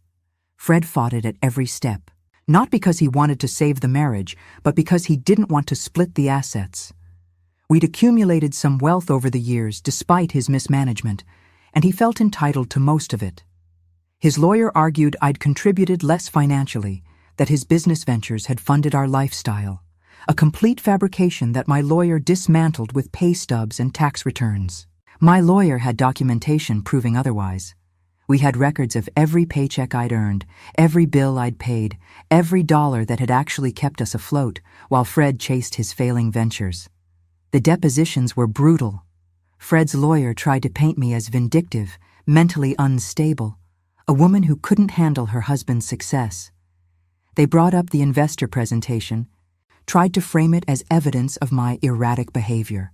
Speaker 1: Fred fought it at every step, not because he wanted to save the marriage, but because he didn't want to split the assets. We'd accumulated some wealth over the years despite his mismanagement, and he felt entitled to most of it. His lawyer argued I'd contributed less financially, that his business ventures had funded our lifestyle, a complete fabrication that my lawyer dismantled with pay stubs and tax returns. My lawyer had documentation proving otherwise. We had records of every paycheck I'd earned, every bill I'd paid, every dollar that had actually kept us afloat while Fred chased his failing ventures. The depositions were brutal. Fred's lawyer tried to paint me as vindictive, mentally unstable, a woman who couldn't handle her husband's success. They brought up the investor presentation, tried to frame it as evidence of my erratic behavior.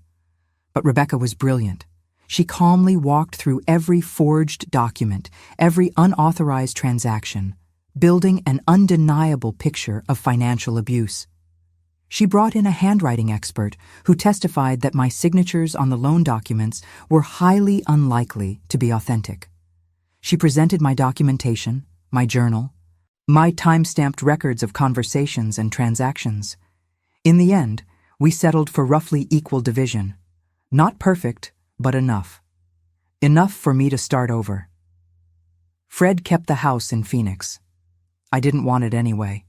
Speaker 1: But Rebecca was brilliant. She calmly walked through every forged document, every unauthorized transaction, building an undeniable picture of financial abuse. She brought in a handwriting expert who testified that my signatures on the loan documents were highly unlikely to be authentic. She presented my documentation, my journal, my time-stamped records of conversations and transactions. In the end, we settled for roughly equal division. Not perfect, but enough. Enough for me to start over. Fred kept the house in Phoenix. I didn't want it anyway.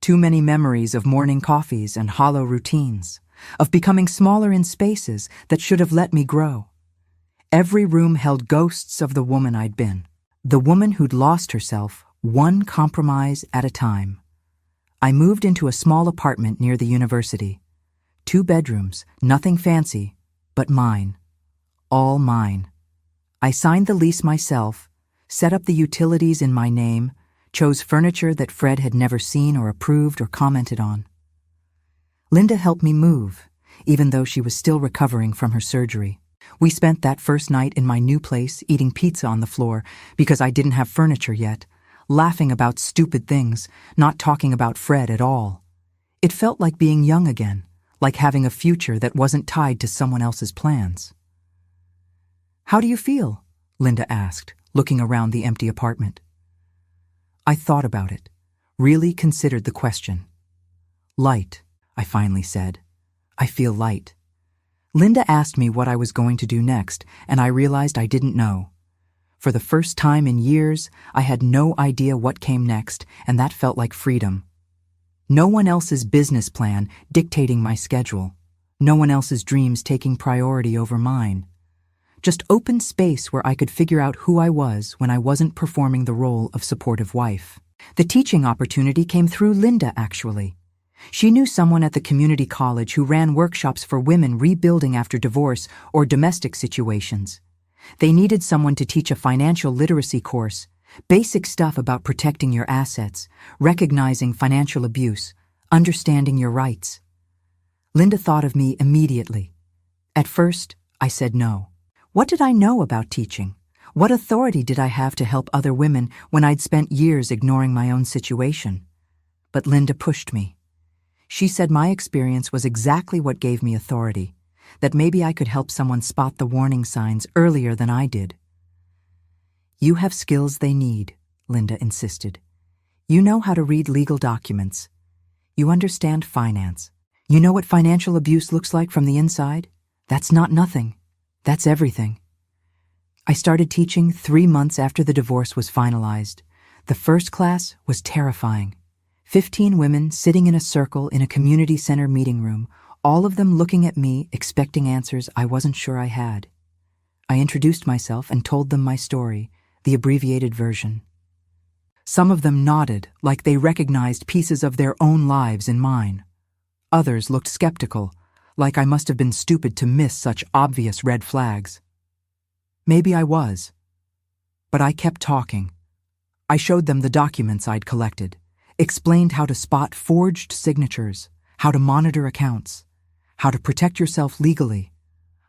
Speaker 1: Too many memories of morning coffees and hollow routines, of becoming smaller in spaces that should have let me grow. Every room held ghosts of the woman I'd been, the woman who'd lost herself one compromise at a time. I moved into a small apartment near the university. 2 bedrooms, nothing fancy, but mine. All mine. I signed the lease myself, set up the utilities in my name, chose furniture that Fred had never seen or approved or commented on. Linda helped me move, even though she was still recovering from her surgery. We spent that first night in my new place eating pizza on the floor because I didn't have furniture yet, laughing about stupid things, not talking about Fred at all. It felt like being young again, like having a future that wasn't tied to someone else's plans. "How do you feel?" Linda asked, looking around the empty apartment. I thought about it, really considered the question. "Light," I finally said. "I feel light." Linda asked me what I was going to do next, and I realized I didn't know. For the first time in years, I had no idea what came next, and that felt like freedom. No one else's business plan dictating my schedule. No one else's dreams taking priority over mine. Just open space where I could figure out who I was when I wasn't performing the role of supportive wife. The teaching opportunity came through Linda, actually. She knew someone at the community college who ran workshops for women rebuilding after divorce or domestic situations. They needed someone to teach a financial literacy course, basic stuff about protecting your assets, recognizing financial abuse, understanding your rights. Linda thought of me immediately. At first, I said no. What did I know about teaching? What authority did I have to help other women when I'd spent years ignoring my own situation? But Linda pushed me. She said my experience was exactly what gave me authority, that maybe I could help someone spot the warning signs earlier than I did. You have skills they need, Linda insisted. You know how to read legal documents. You understand finance. You know what financial abuse looks like from the inside? That's not nothing. That's everything. I started teaching 3 months after the divorce was finalized. The first class was terrifying. 15 women sitting in a circle in a community center meeting room, all of them looking at me, expecting answers I wasn't sure I had. I introduced myself and told them my story, the abbreviated version. Some of them nodded, like they recognized pieces of their own lives in mine. Others looked skeptical, like I must have been stupid to miss such obvious red flags. Maybe I was. But I kept talking. I showed them the documents I'd collected, explained how to spot forged signatures, how to monitor accounts, how to protect yourself legally.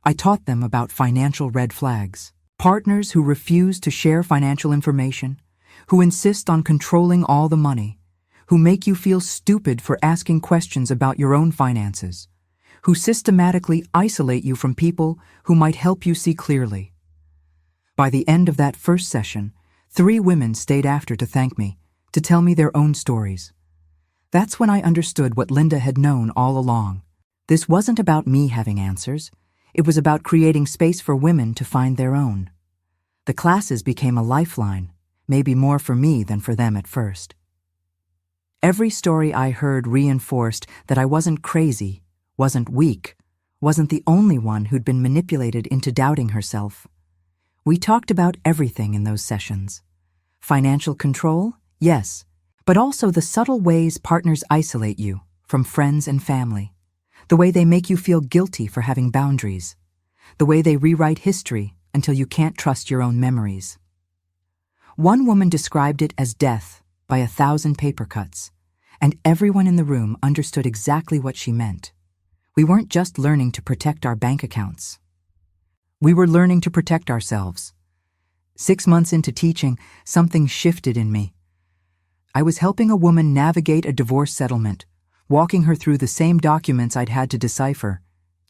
Speaker 1: I taught them about financial red flags, partners who refuse to share financial information, who insist on controlling all the money, who make you feel stupid for asking questions about your own finances, who systematically isolate you from people who might help you see clearly. By the end of that first session, 3 women stayed after to thank me, to tell me their own stories. That's when I understood what Linda had known all along. This wasn't about me having answers. It was about creating space for women to find their own. The classes became a lifeline, maybe more for me than for them at first. Every story I heard reinforced that I wasn't crazy, wasn't weak, wasn't the only one who'd been manipulated into doubting herself. We talked about everything in those sessions. Financial control? Yes, but also the subtle ways partners isolate you from friends and family, the way they make you feel guilty for having boundaries, the way they rewrite history until you can't trust your own memories. One woman described it as death by 1,000 paper cuts, and everyone in the room understood exactly what she meant. We weren't just learning to protect our bank accounts. We were learning to protect ourselves. 6 months into teaching, something shifted in me. I was helping a woman navigate a divorce settlement, walking her through the same documents I'd had to decipher,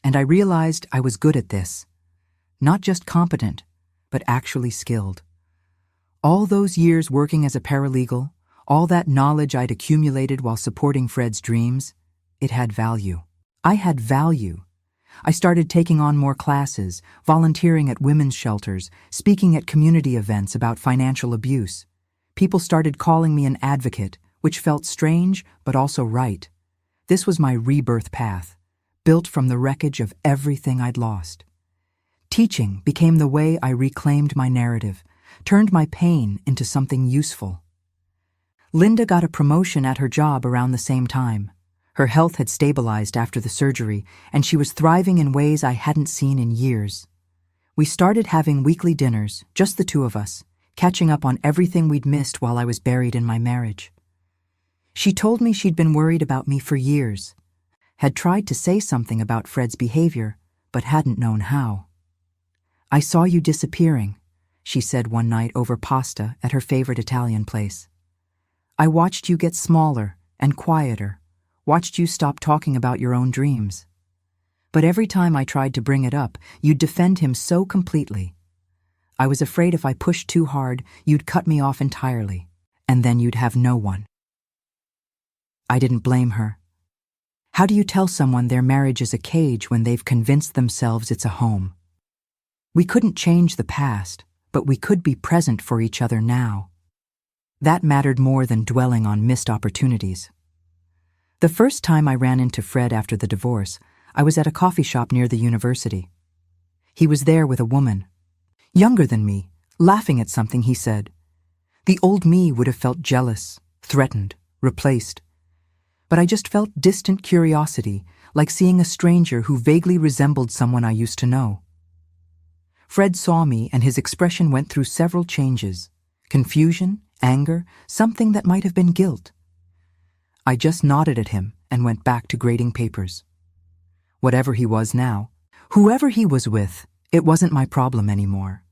Speaker 1: and I realized I was good at this. Not just competent, but actually skilled. All those years working as a paralegal, all that knowledge I'd accumulated while supporting Fred's dreams, it had value. I had value. I started taking on more classes, volunteering at women's shelters, speaking at community events about financial abuse. People started calling me an advocate, which felt strange but also right. This was my rebirth path, built from the wreckage of everything I'd lost. Teaching became the way I reclaimed my narrative, turned my pain into something useful. Linda got a promotion at her job around the same time. Her health had stabilized after the surgery, and she was thriving in ways I hadn't seen in years. We started having weekly dinners, just the 2 of us, catching up on everything we'd missed while I was buried in my marriage. She told me she'd been worried about me for years, had tried to say something about Fred's behavior, but hadn't known how. "I saw you disappearing," she said one night over pasta at her favorite Italian place. "I watched you get smaller and quieter, watched you stop talking about your own dreams. But every time I tried to bring it up, you'd defend him so completely. I was afraid if I pushed too hard, you'd cut me off entirely, and then you'd have no one." I didn't blame her. How do you tell someone their marriage is a cage when they've convinced themselves it's a home? We couldn't change the past, but we could be present for each other now. That mattered more than dwelling on missed opportunities. The first time I ran into Fred after the divorce, I was at a coffee shop near the university. He was there with a woman, younger than me, laughing at something he said. The old me would have felt jealous, threatened, replaced. But I just felt distant curiosity, like seeing a stranger who vaguely resembled someone I used to know. Fred saw me and his expression went through several changes: confusion, anger, something that might have been guilt. I just nodded at him and went back to grading papers. Whatever he was now, whoever he was with, it wasn't my problem anymore.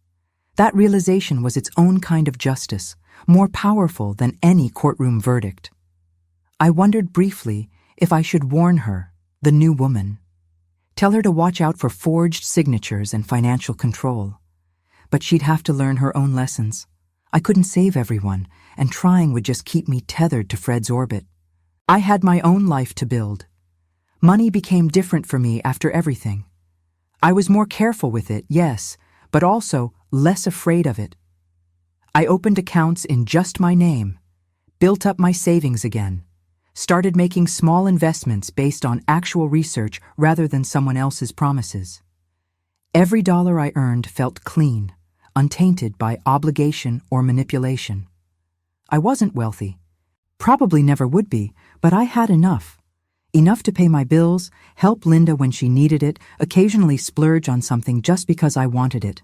Speaker 1: That realization was its own kind of justice, more powerful than any courtroom verdict. I wondered briefly if I should warn her, the new woman. Tell her to watch out for forged signatures and financial control. But she'd have to learn her own lessons. I couldn't save everyone, and trying would just keep me tethered to Fred's orbit. I had my own life to build. Money became different for me after everything. I was more careful with it, yes, but also less afraid of it. I opened accounts in just my name, built up my savings again, started making small investments based on actual research rather than someone else's promises. Every dollar I earned felt clean, untainted by obligation or manipulation. I wasn't wealthy, probably never would be, but I had enough. Enough to pay my bills, help Linda when she needed it, occasionally splurge on something just because I wanted it.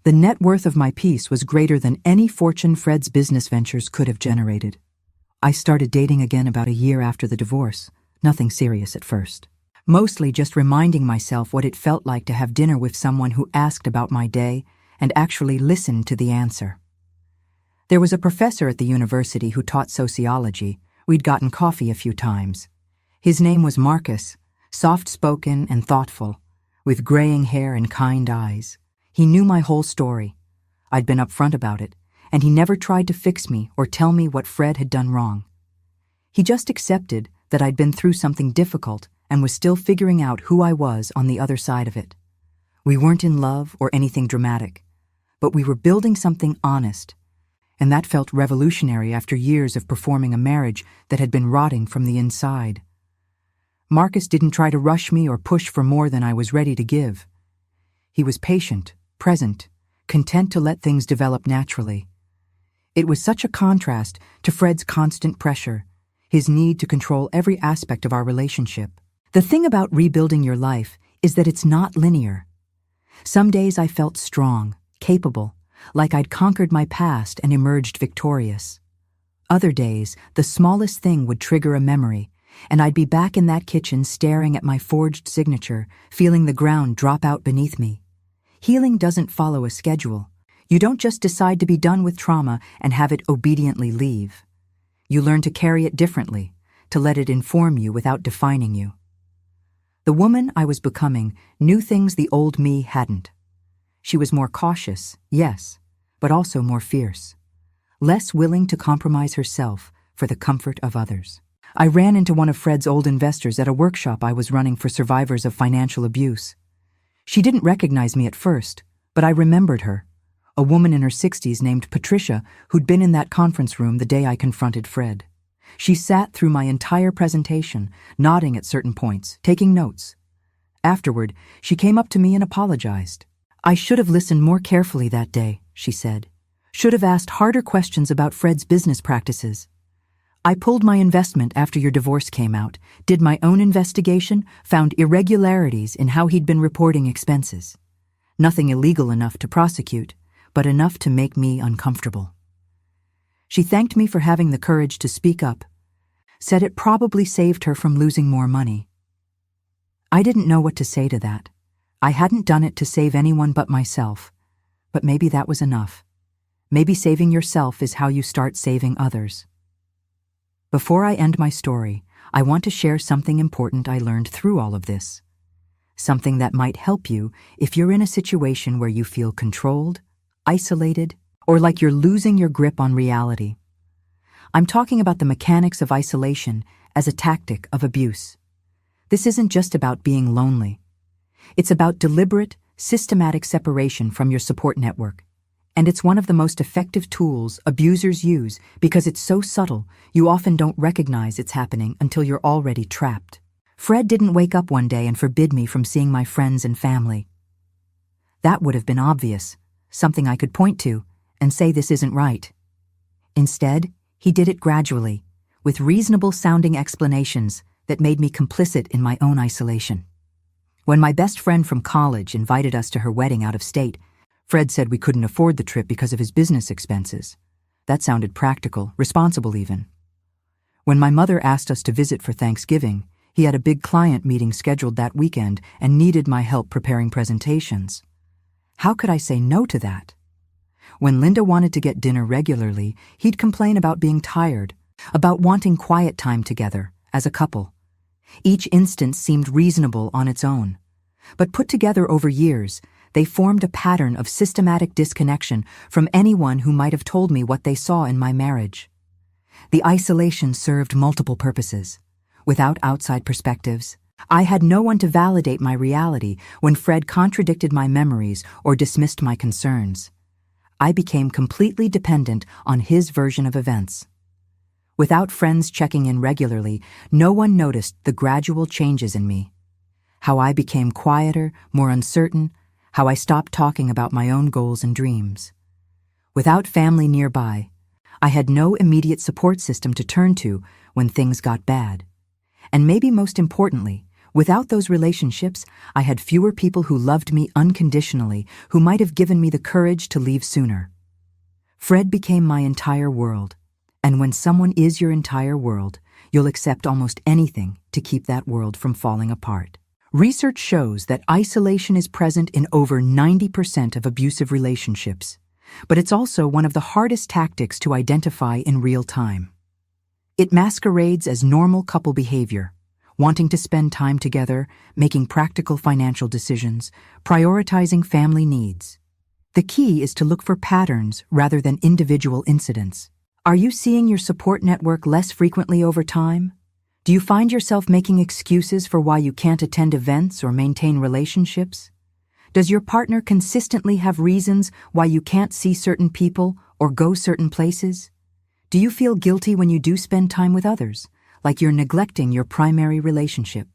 Speaker 1: The net worth of my peace was greater than any fortune Fred's business ventures could have generated. I started dating again about a year after the divorce, nothing serious at first. Mostly just reminding myself what it felt like to have dinner with someone who asked about my day and actually listened to the answer. There was a professor at the university who taught sociology. We'd gotten coffee a few times. His name was Marcus, soft-spoken and thoughtful, with graying hair and kind eyes. He knew my whole story. I'd been upfront about it, and he never tried to fix me or tell me what Fred had done wrong. He just accepted that I'd been through something difficult and was still figuring out who I was on the other side of it. We weren't in love or anything dramatic, but we were building something honest, and that felt revolutionary after years of performing a marriage that had been rotting from the inside. Marcus didn't try to rush me or push for more than I was ready to give. He was patient, present, content to let things develop naturally. It was such a contrast to Fred's constant pressure, his need to control every aspect of our relationship. The thing about rebuilding your life is that it's not linear. Some days I felt strong, capable, like I'd conquered my past and emerged victorious. Other days, the smallest thing would trigger a memory, and I'd be back in that kitchen staring at my forged signature, feeling the ground drop out beneath me. Healing doesn't follow a schedule. You don't just decide to be done with trauma and have it obediently leave. You learn to carry it differently, to let it inform you without defining you. The woman I was becoming knew things the old me hadn't. She was more cautious, yes, but also more fierce, less willing to compromise herself for the comfort of others. I ran into one of Fred's old investors at a workshop I was running for survivors of financial abuse. She didn't recognize me at first, but I remembered her, a woman in her 60s named Patricia who'd been in that conference room the day I confronted Fred. She sat through my entire presentation, nodding at certain points, taking notes. Afterward, she came up to me and apologized. "I should have listened more carefully that day," she said. "Should have asked harder questions about Fred's business practices. I pulled my investment after your divorce came out, did my own investigation, found irregularities in how he'd been reporting expenses. Nothing illegal enough to prosecute, but enough to make me uncomfortable." She thanked me for having the courage to speak up, said it probably saved her from losing more money. I didn't know what to say to that. I hadn't done it to save anyone but myself, but maybe that was enough. Maybe saving yourself is how you start saving others. Before I end my story, I want to share something important I learned through all of this. Something that might help you if you're in a situation where you feel controlled, isolated, or like you're losing your grip on reality. I'm talking about the mechanics of isolation as a tactic of abuse. This isn't just about being lonely. It's about deliberate, systematic separation from your support network. And it's one of the most effective tools abusers use because it's so subtle you often don't recognize it's happening until you're already trapped. Fred didn't wake up one day and forbid me from seeing my friends and family. That would have been obvious, something I could point to and say this isn't right. Instead, he did it gradually, with reasonable-sounding explanations that made me complicit in my own isolation. When my best friend from college invited us to her wedding out of state, Fred said we couldn't afford the trip because of his business expenses. That sounded practical, responsible even. When my mother asked us to visit for Thanksgiving, he had a big client meeting scheduled that weekend and needed my help preparing presentations. How could I say no to that? When Linda wanted to get dinner regularly, he'd complain about being tired, about wanting quiet time together, as a couple. Each instance seemed reasonable on its own. But put together over years, they formed a pattern of systematic disconnection from anyone who might have told me what they saw in my marriage. The isolation served multiple purposes. Without outside perspectives, I had no one to validate my reality when Fred contradicted my memories or dismissed my concerns. I became completely dependent on his version of events. Without friends checking in regularly, no one noticed the gradual changes in me. How I became quieter, more uncertain, how I stopped talking about my own goals and dreams. Without family nearby, I had no immediate support system to turn to when things got bad. And maybe most importantly, without those relationships, I had fewer people who loved me unconditionally, who might have given me the courage to leave sooner. Fred became my entire world, and when someone is your entire world, you'll accept almost anything to keep that world from falling apart. Research shows that isolation is present in over 90% of abusive relationships, but it's also one of the hardest tactics to identify in real time. It masquerades as normal couple behavior, wanting to spend time together, making practical financial decisions, prioritizing family needs. The key is to look for patterns rather than individual incidents. Are you seeing your support network less frequently over time? Do you find yourself making excuses for why you can't attend events or maintain relationships? Does your partner consistently have reasons why you can't see certain people or go certain places? Do you feel guilty when you do spend time with others, like you're neglecting your primary relationship?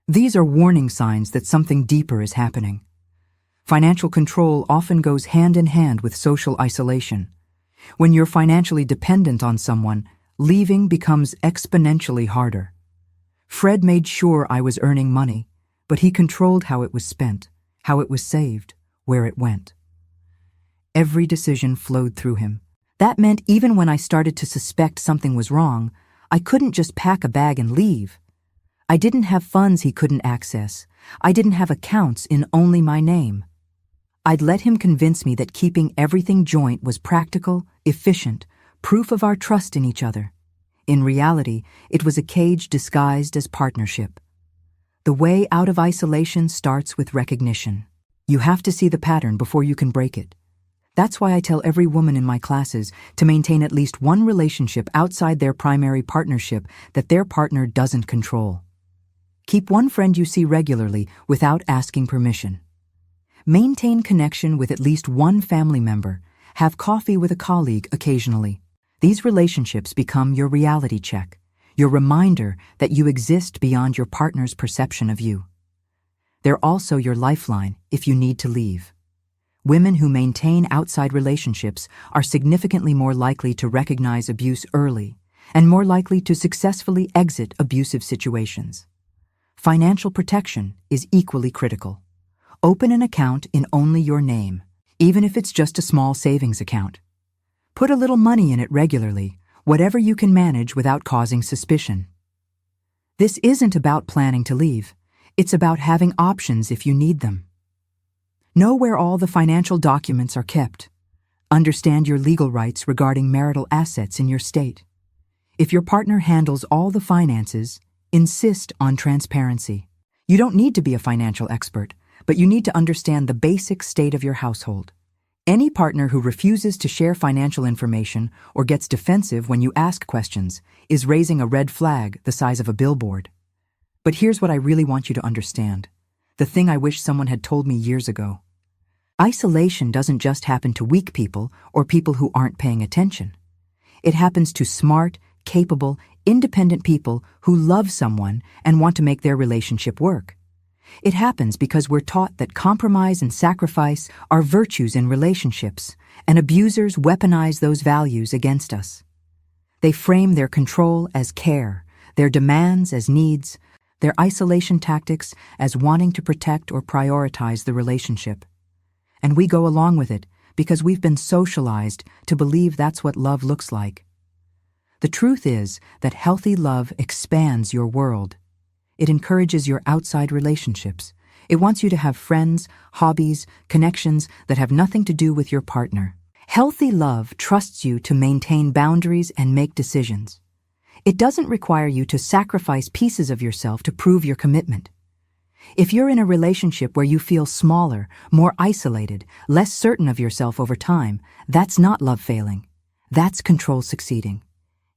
Speaker 1: These are warning signs that something deeper is happening. Financial control often goes hand in hand with social isolation. When you're financially dependent on someone, leaving becomes exponentially harder. Fred made sure I was earning money, but he controlled how it was spent, how it was saved, where it went. Every decision flowed through him. That meant even when I started to suspect something was wrong, I couldn't just pack a bag and leave. I didn't have funds he couldn't access. I didn't have accounts in only my name. I'd let him convince me that keeping everything joint was practical, efficient, proof of our trust in each other. In reality, it was a cage disguised as partnership. The way out of isolation starts with recognition. You have to see the pattern before you can break it. That's why I tell every woman in my classes to maintain at least one relationship outside their primary partnership that their partner doesn't control. Keep one friend you see regularly without asking permission. Maintain connection with at least one family member. Have coffee with a colleague occasionally. These relationships become your reality check, your reminder that you exist beyond your partner's perception of you. They're also your lifeline if you need to leave. Women who maintain outside relationships are significantly more likely to recognize abuse early and more likely to successfully exit abusive situations. Financial protection is equally critical. Open an account in only your name, even if it's just a small savings account. Put a little money in it regularly, whatever you can manage without causing suspicion. This isn't about planning to leave. It's about having options if you need them. Know where all the financial documents are kept. Understand your legal rights regarding marital assets in your state. If your partner handles all the finances, insist on transparency. You don't need to be a financial expert, but you need to understand the basic state of your household. Any partner who refuses to share financial information or gets defensive when you ask questions is raising a red flag the size of a billboard. But here's what I really want you to understand. The thing I wish someone had told me years ago. Isolation doesn't just happen to weak people or people who aren't paying attention. It happens to smart, capable, independent people who love someone and want to make their relationship work. It happens because we're taught that compromise and sacrifice are virtues in relationships, and abusers weaponize those values against us. They frame their control as care, their demands as needs, their isolation tactics as wanting to protect or prioritize the relationship. And we go along with it because we've been socialized to believe that's what love looks like. The truth is that healthy love expands your world. It encourages your outside relationships. It wants you to have friends, hobbies, connections that have nothing to do with your partner. Healthy love trusts you to maintain boundaries and make decisions. It doesn't require you to sacrifice pieces of yourself to prove your commitment. If you're in a relationship where you feel smaller, more isolated, less certain of yourself over time, that's not love failing. That's control succeeding.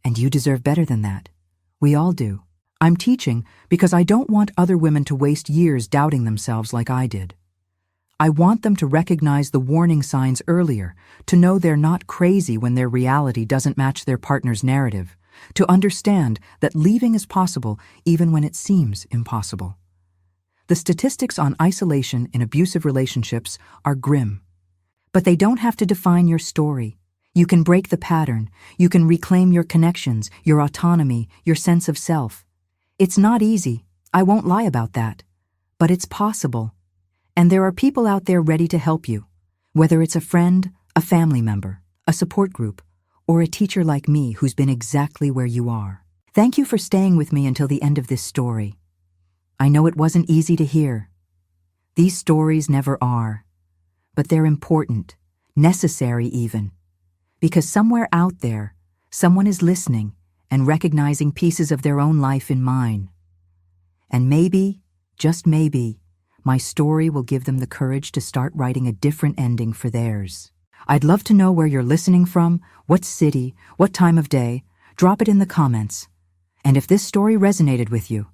Speaker 1: And you deserve better than that. We all do. I'm teaching because I don't want other women to waste years doubting themselves like I did. I want them to recognize the warning signs earlier, to know they're not crazy when their reality doesn't match their partner's narrative, to understand that leaving is possible even when it seems impossible. The statistics on isolation in abusive relationships are grim. But they don't have to define your story. You can break the pattern. You can reclaim your connections, your autonomy, your sense of self. It's not easy. I won't lie about that. But it's possible. And there are people out there ready to help you, whether it's a friend, a family member, a support group, or a teacher like me who's been exactly where you are. Thank you for staying with me until the end of this story. I know it wasn't easy to hear. These stories never are. But they're important, necessary even. Because somewhere out there, someone is listening and recognizing pieces of their own life in mine. And maybe, just maybe, my story will give them the courage to start writing a different ending for theirs. I'd love to know where you're listening from, what city, what time of day. Drop it in the comments. And if this story resonated with you,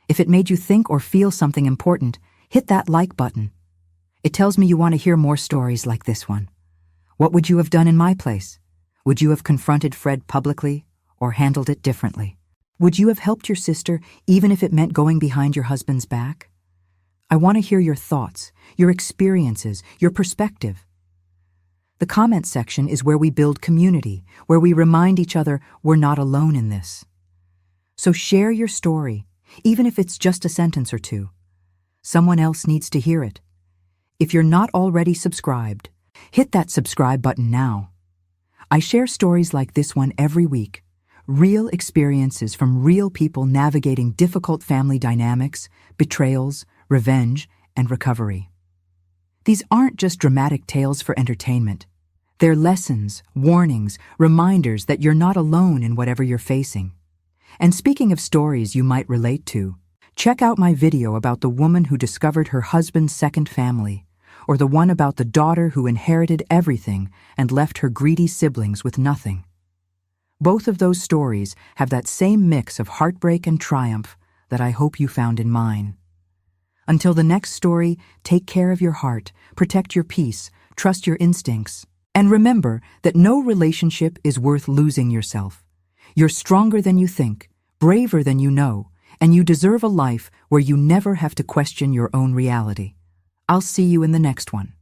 Speaker 1: if it made you think or feel something important, hit that like button. It tells me you want to hear more stories like this one. What would you have done in my place? Would you have confronted Fred publicly or handled it differently? Would you have helped your sister even if it meant going behind your husband's back? I want to hear your thoughts, your experiences, your perspective. The comment section is where we build community, where we remind each other we're not alone in this. So share your story, even if it's just a sentence or two. Someone else needs to hear it. If you're not already subscribed, hit that subscribe button now. I share stories like this one every week, real experiences from real people navigating difficult family dynamics, betrayals, revenge, and recovery. These aren't just dramatic tales for entertainment. They're lessons, warnings, reminders that you're not alone in whatever you're facing. And speaking of stories you might relate to, check out my video about the woman who discovered her husband's second family, or the one about the daughter who inherited everything and left her greedy siblings with nothing. Both of those stories have that same mix of heartbreak and triumph that I hope you found in mine. Until the next story, take care of your heart, protect your peace, trust your instincts, and remember that no relationship is worth losing yourself. You're stronger than you think, braver than you know, and you deserve a life where you never have to question your own reality. I'll see you in the next one.